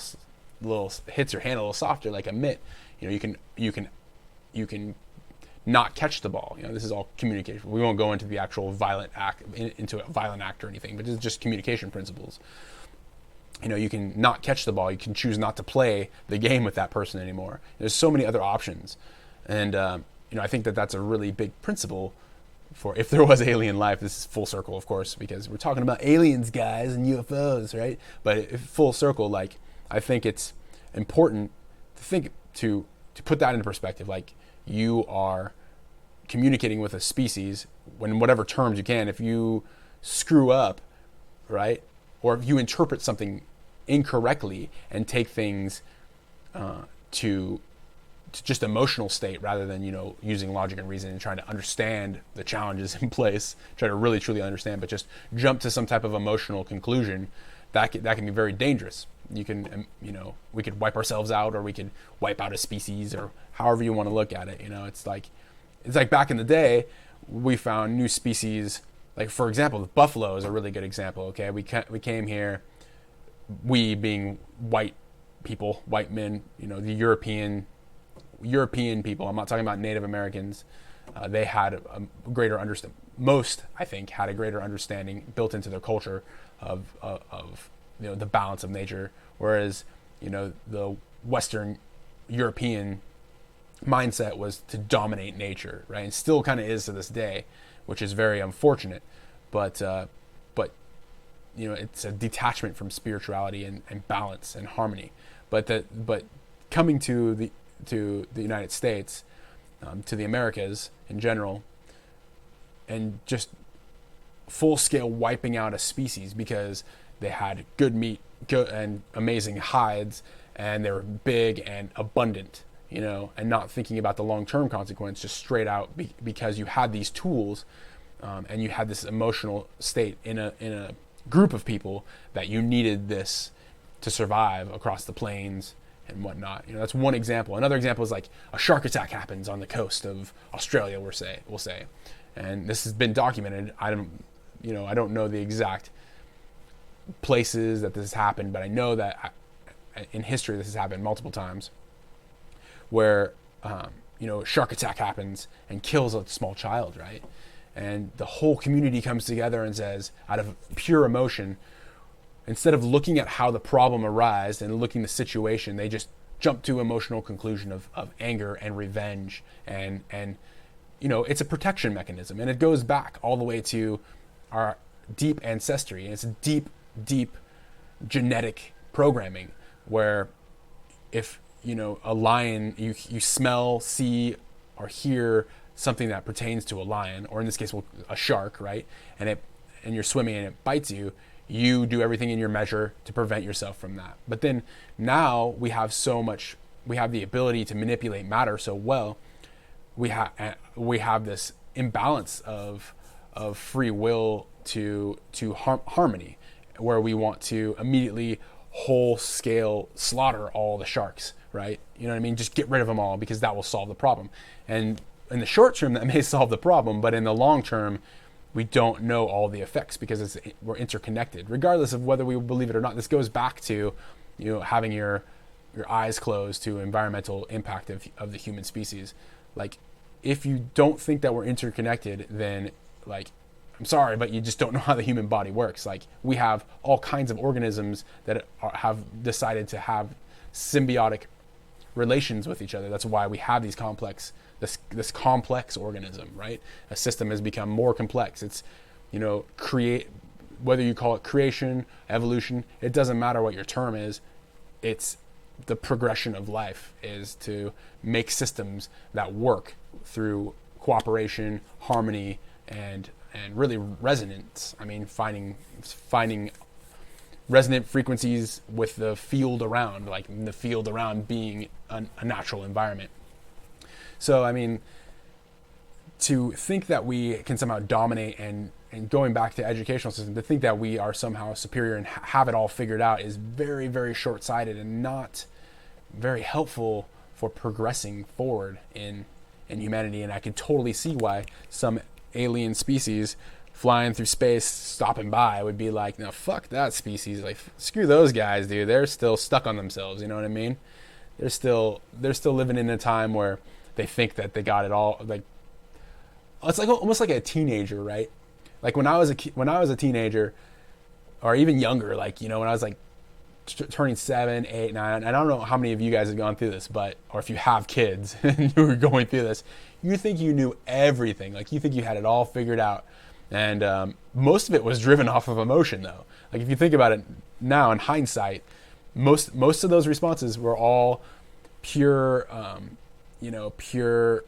little hits your hand a little softer, like a mitt. You can not catch the ball. This is all communication. We won't go into the actual violent act or anything, but it's just communication principles. You can not catch the ball. You can choose not to play the game with that person anymore. There's so many other options, and I think that's a really big principle. For if there was alien life, this is full circle, of course, because we're talking about aliens, guys, and UFOs, right? But if full circle, like, I think it's important to put that into perspective. Like, you are communicating with a species in whatever terms you can. If you screw up, right, or if you interpret something incorrectly and take things to just emotional state rather than using logic and reason and trying to understand the challenges in place, try to really truly understand, but just jump to some type of emotional conclusion, that can be very dangerous. We could wipe ourselves out, or we could wipe out a species, or however you want to look at it. It's like back in the day, we found new species. Like, for example, the buffalo is a really good example. Okay, we came here, we being white people, white men, the European people. I'm not talking about Native Americans. They had a greater understanding. Most, I think, had a greater understanding built into their culture of the balance of nature, whereas the Western European mindset was to dominate nature, right? And still kind of is to this day, which is very unfortunate. But it's a detachment from spirituality and balance and harmony. But coming to the United States, to the Americas in general, and just full-scale wiping out a species because they had good meat, good and amazing hides, and they were big and abundant, and not thinking about the long-term consequence, just straight out because you had these tools, and you had this emotional state in a group of people that you needed this to survive across the plains and whatnot. That's one example. Another example is like a shark attack happens on the coast of Australia, we'll say, and this has been documented. I don't know the exact places that this has happened, but I know that in history this has happened multiple times, where a shark attack happens and kills a small child, right? And the whole community comes together and says, out of pure emotion, instead of looking at how the problem arose and looking at the situation, they just jump to emotional conclusion of anger and revenge, and you know, it's a protection mechanism, and it goes back all the way to our deep ancestry, and it's deep genetic programming, where if, you know, a lion, you smell, see, or hear something that pertains to a lion, or in this case, a shark, right? And you're swimming and it bites you, you do everything in your measure to prevent yourself from that. But then now we have the ability to manipulate matter so well. We have this imbalance of free will to harmony, where we want to immediately whole scale slaughter all the sharks, right? You know what I mean? Just get rid of them all, because that will solve the problem. And in the short term, that may solve the problem, but in the long term, we don't know all the effects, because we're interconnected. Regardless of whether we believe it or not, this goes back to, you know, having your eyes closed to environmental impact of the human species. Like, if you don't think that we're interconnected, then, like, I'm sorry, but you just don't know how the human body works. Like, we have all kinds of organisms that have decided to have symbiotic relations with each other. That's why we have this complex organism, right? A system has become more complex. It's, you know, whether you call it creation, evolution, it doesn't matter what your term is. It's the progression of life is to make systems that work through cooperation, harmony, and really resonance. I mean, finding resonant frequencies with the field around, like the field around being a natural environment. So, I mean, to think that we can somehow dominate, and going back to educational system, to think that we are somehow superior and have it all figured out is very, very short-sighted and not very helpful for progressing forward in humanity. And I can totally see why some alien species flying through space, stopping by, would be like, no, fuck that species. Like, screw those guys, dude. They're still stuck on themselves. You know what I mean? They're still living in a time where they think that they got it all. Like, it's like almost like a teenager, right? Like when I was a teenager, or even younger, like, you know, when I was like turning 7, 8, 9, and I don't know how many of you guys have gone through this, but, or if you have kids and you were going through this, you think you knew everything. Like, you think you had it all figured out. And most of it was driven off of emotion, though. Like, if you think about it now in hindsight, most of those responses were all pure, pure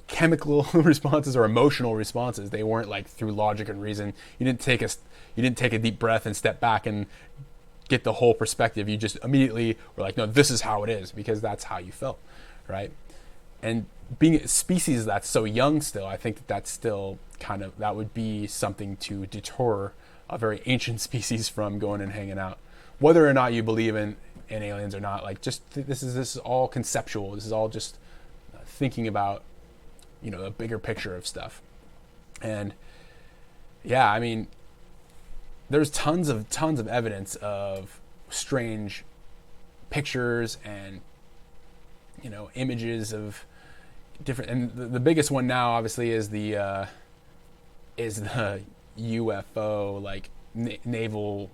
chemical responses or emotional responses. They weren't like through logic and reason. You didn't take a deep breath and step back and get the whole perspective. You just immediately were like, no, this is how it is, because that's how you felt, right? And being a species that's so young still, I think that's still that would be something to deter a very ancient species from going and hanging out. Whether or not you believe in aliens or not, like, just this is all conceptual. This is all just thinking about, you know, a bigger picture of stuff. And yeah, I mean, there's tons of evidence of strange pictures and, you know, images of different, and the biggest one now obviously is the UFO, like naval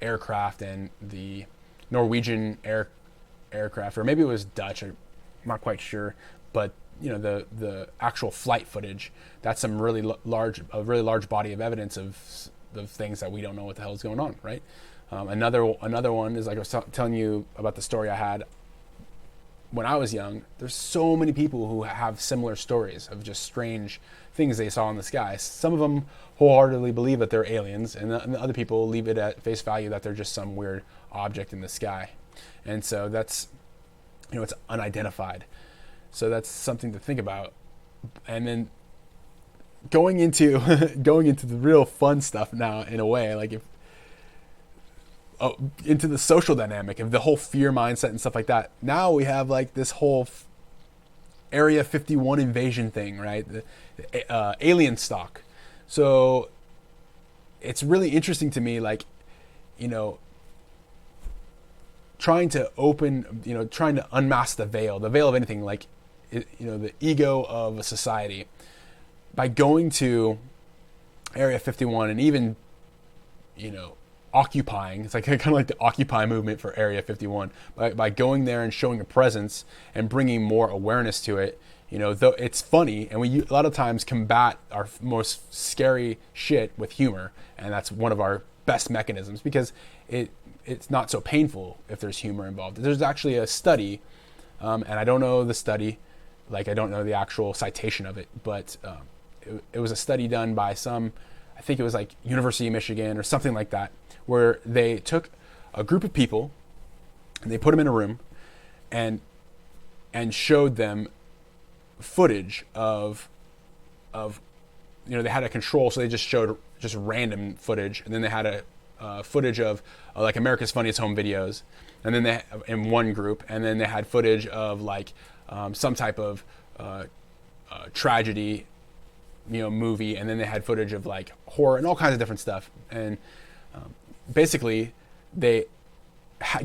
aircraft, and the Norwegian aircraft, or maybe it was Dutch, I'm not quite sure, but, you know, the actual flight footage, that's some really large body of evidence of the things that we don't know what the hell is going on, right? Another one is, like I was telling you about the story I had when I was young. There's so many people who have similar stories of just strange things they saw in the sky. Some of them wholeheartedly believe that they're aliens, and the other people leave it at face value that they're just some weird object in the sky. And so that's, you know, it's unidentified. So that's something to think about. And then going into the real fun stuff now, in a way, like into the social dynamic of the whole fear mindset and stuff like that. Now we have like this whole Area 51 invasion thing, right? The alien stock. So it's really interesting to me, like, you know, trying to unmask the veil of anything, like, you know, the ego of a society, by going to Area 51 and even, you know, occupying. It's like kind of like the Occupy movement for Area 51. By going there and showing a presence and bringing more awareness to it, you know, though it's funny, and we a lot of times combat our most scary shit with humor, and that's one of our best mechanisms because it's not so painful if there's humor involved. There's actually a study, and I don't know the study, like I don't know the actual citation of it, but it was a study done by some, I think it was like University of Michigan or something like that, where they took a group of people and they put them in a room and showed them footage of you know, they had a control, so they just showed just random footage, and then they had a footage of like America's Funniest Home Videos, and then they in one group, and then they had footage of like some type of tragedy, you know, movie, and then they had footage of like horror and all kinds of different stuff, and basically they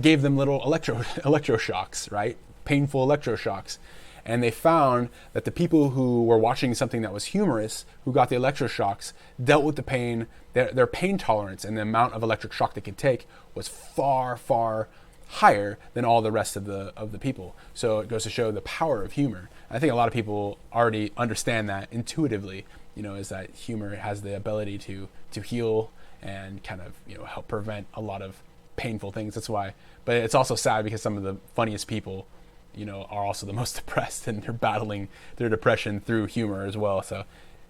gave them little electroshocks, right? Painful electroshocks. And they found that the people who were watching something that was humorous, who got the electroshocks, dealt with the pain, their pain tolerance and the amount of electric shock they could take was far, far higher than all the rest of the people. So it goes to show the power of humor. I think a lot of people already understand that intuitively, you know, is that humor has the ability to heal and kind of, you know, help prevent a lot of painful things. That's why, but it's also sad because some of the funniest people, you know, are also the most depressed, and they're battling their depression through humor as well. So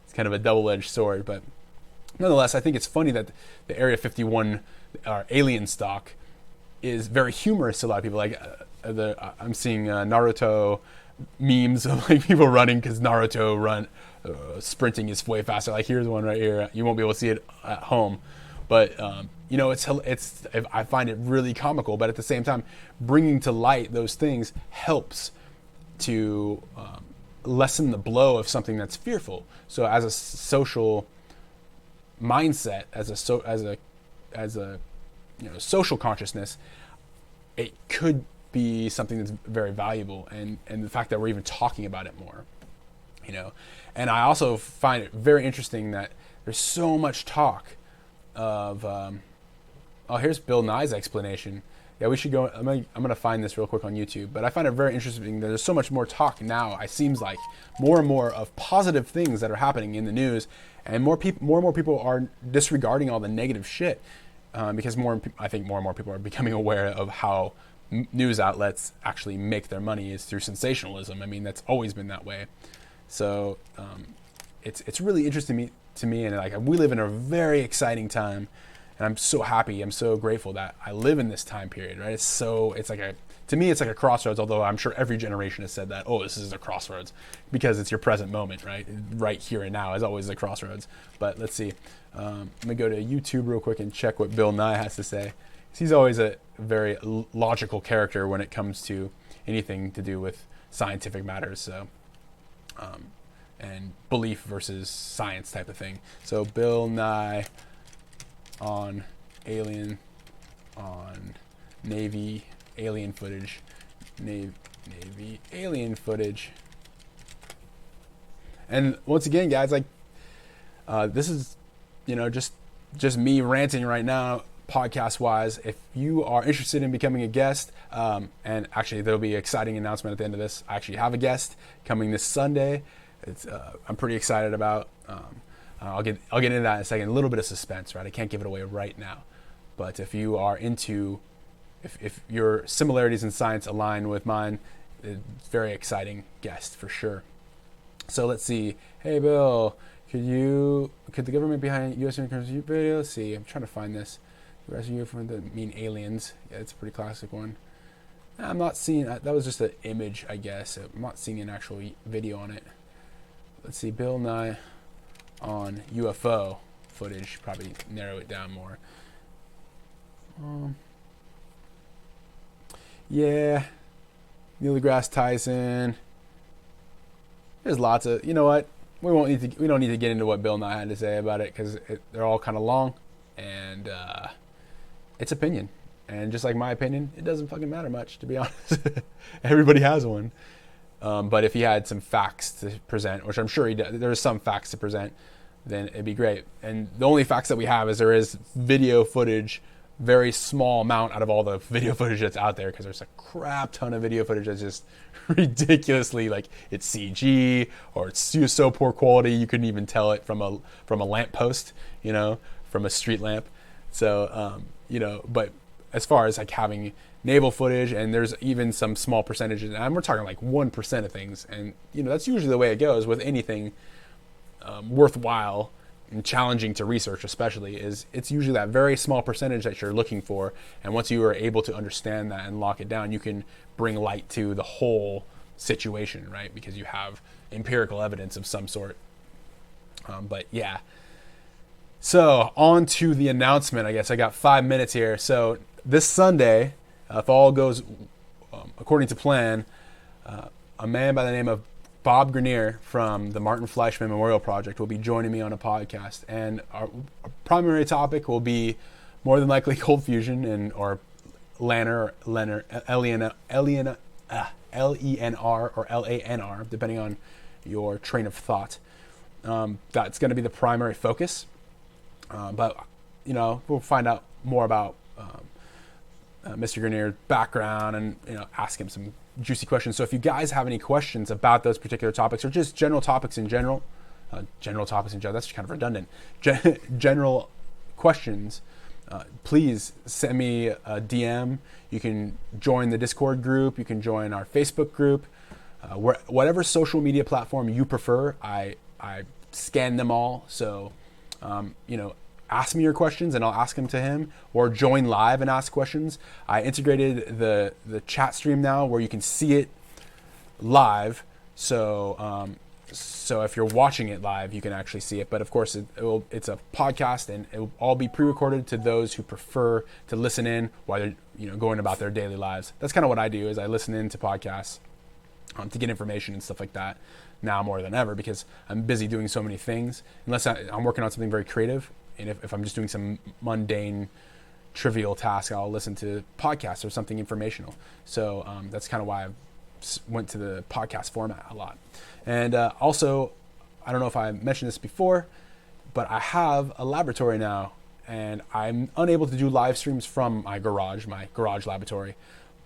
it's kind of a double-edged sword. But nonetheless, I think it's funny that the Area 51 alien stock is very humorous to a lot of people. Like I'm seeing Naruto memes of like people running because Naruto sprinting is way faster. Like here's one right here. You won't be able to see it at home, but you know, it's I find it really comical. But at the same time, bringing to light those things helps to lessen the blow of something that's fearful. So as a social mindset, as a you know, social consciousness, it could be something that's very valuable, and the fact that we're even talking about it more, you know. And I also find it very interesting that there's so much talk of oh, here's Bill Nye's explanation. Yeah, we should go. I'm gonna find this real quick on YouTube. But I find it very interesting that there's so much more talk now. It seems like more and more of positive things that are happening in the news, and more and more people are disregarding all the negative shit because I think more and more people are becoming aware of how news outlets actually make their money is through sensationalism. I mean, that's always been that way. So it's really interesting to me, and like we live in a very exciting time. And I'm so happy, I'm so grateful that I live in this time period, right? To me, it's like a crossroads, although I'm sure every generation has said that, oh, this is a crossroads, because it's your present moment, right? Right here and now is always a crossroads. But let's see. I'm going to go to YouTube real quick and check what Bill Nye has to say. He's always a very logical character when it comes to anything to do with scientific matters, so and belief versus science type of thing. So Bill Nye on Navy alien footage, Navy alien footage. And once again, guys, like this is, you know, just me ranting right now, podcast wise. If you are interested in becoming a guest, and actually there'll be an exciting announcement at the end of this. I actually have a guest coming this Sunday. It's I'm pretty excited about. I'll get into that in a second. A little bit of suspense, right? I can't give it away right now. But if you are into, if your similarities in science align with mine, it's a very exciting guest for sure. So let's see. Hey, Bill, could the government behind U.S. video? Let's see. I'm trying to find this. The rest of you mean aliens. Yeah, it's a pretty classic one. I'm not seeing that. That was just an image, I guess. I'm not seeing an actual video on it. Let's see. Bill Nye on UFO footage, probably narrow it down more. Yeah, Neil deGrasse Tyson. There's lots of, you know what? We don't need to get into what Bill Nye had to say about it because they're all kind of long, and it's opinion. And just like my opinion, it doesn't fucking matter much, to be honest. Everybody has one. But if he had some facts to present, which I'm sure he does, there's some facts to present, then it'd be great. And the only facts that we have is there is video footage very small amount out of all the video footage that's out there, because there's a crap ton of video footage that's just ridiculously, like, it's CG, or it's so poor quality you couldn't even tell it from a lamp post, you know, from a street lamp. So you know, but as far as like having naval footage, and there's even some small percentages, and we're talking like 1% of things, and you know, that's usually the way it goes with anything worthwhile and challenging to research, especially, is it's usually that very small percentage that you're looking for, and once you are able to understand that and lock it down, you can bring light to the whole situation, right? Because you have empirical evidence of some sort. But yeah, so on to the announcement. I guess I got 5 minutes here. So this Sunday, if all goes according to plan, a man by the name of Bob Grenier from the Martin Fleischmann Memorial Project will be joining me on a podcast, and our primary topic will be more than likely cold fusion or LENR, L-E-N-R or L-A-N-R, depending on your train of thought. That's going to be the primary focus, but you know, we'll find out more about Mr. Grenier's background, and you know, ask him some juicy questions. So if you guys have any questions about those particular topics, or just general topics in general, that's kind of redundant, general questions, please send me a DM. You can join the Discord group, you can join our Facebook group, whatever social media platform you prefer. I scan them all, so you know, ask me your questions and I'll ask them to him, or join live and ask questions. I integrated the chat stream now where you can see it live. So so if you're watching it live, you can actually see it. But of course, it's a podcast, and it will all be pre-recorded to those who prefer to listen in while they're, you know, going about their daily lives. That's kind of what I do, is I listen in to podcasts to get information and stuff like that, now more than ever, because I'm busy doing so many things. Unless I'm working on something very creative, and if I'm just doing some mundane, trivial task, I'll listen to podcasts or something informational. So that's kind of why I went to the podcast format a lot. And also, I don't know if I mentioned this before, but I have a laboratory now, and I'm unable to do live streams from my garage laboratory.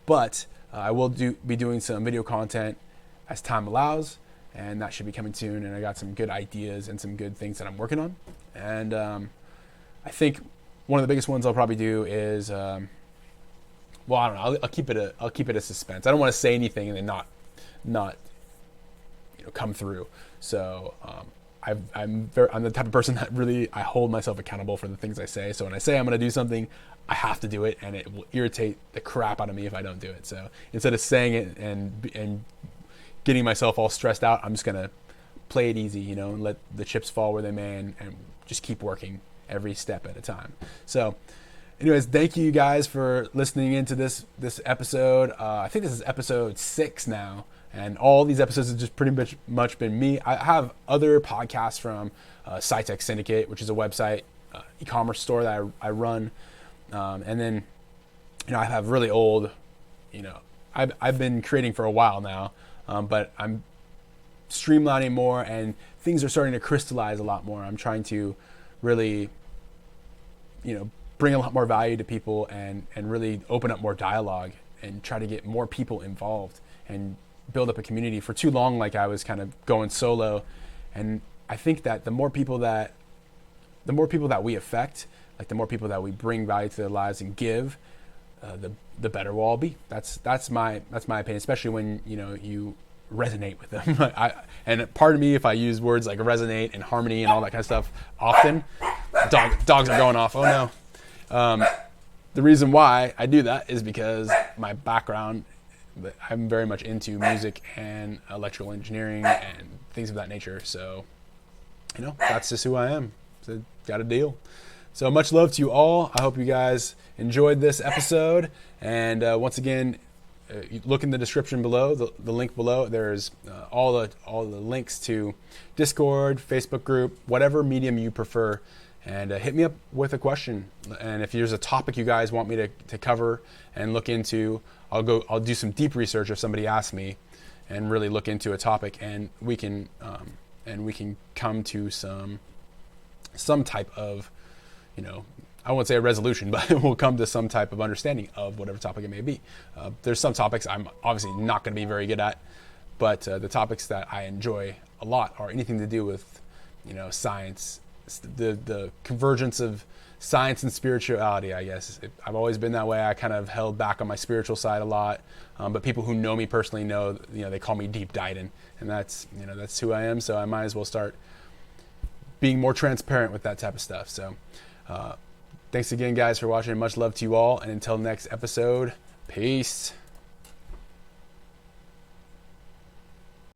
But I will be doing some video content as time allows, and that should be coming soon. And I got some good ideas and some good things that I'm working on. And I think one of the biggest ones I'll probably do is, well, I don't know. I'll keep it a suspense. I don't want to say anything and then not you know, come through. So I'm the type of person that really, I hold myself accountable for the things I say. So when I say I'm going to do something, I have to do it, and it will irritate the crap out of me if I don't do it. So instead of saying it and getting myself all stressed out, I'm just going to play it easy, you know, and let the chips fall where they may, and just keep working every step at a time. So anyways, thank you guys for listening into this episode. I think this is episode 6 now, and all these episodes have just pretty much been me. I have other podcasts from SciTech Syndicate, which is a website, e-commerce store that I run, and then, you know, I have really old, you know, I've been creating for a while now, but I'm streamlining more, and things are starting to crystallize a lot more. I'm trying to really, you know, bring a lot more value to people, and really open up more dialogue, and try to get more people involved and build up a community. For too long, like, I was kind of going solo, and I think that the more people that we affect, like the more people that we bring value to their lives and give, the better we'll all be. That's my opinion, especially when, you know, you resonate with them. And pardon me if I use words like resonate and harmony and all that kind of stuff often. Dogs are going off. Oh no. The reason why I do that is because my background, I'm very much into music and electrical engineering and things of that nature. So, you know, that's just who I am. So, got a deal. So much love to you all. I hope you guys enjoyed this episode. And once again, look in the description below, the link below. There's all the links to Discord, Facebook group, whatever medium you prefer. And hit me up with a question. And if there's a topic you guys want me to cover and look into, I'll do some deep research if somebody asks me, and really look into a topic, and we can come to some type of, I won't say a resolution, but we'll come to some type of understanding of whatever topic it may be. There's some topics I'm obviously not going to be very good at, but the topics that I enjoy a lot are anything to do with, science, the convergence of science and spirituality, I guess. I've always been that way. I kind of held back on my spiritual side a lot, but people who know me personally know, they call me Deep Dyden, and that's who I am. So I might as well start being more transparent with that type of stuff. So thanks again, guys, for watching. Much love to you all, and until next episode, peace.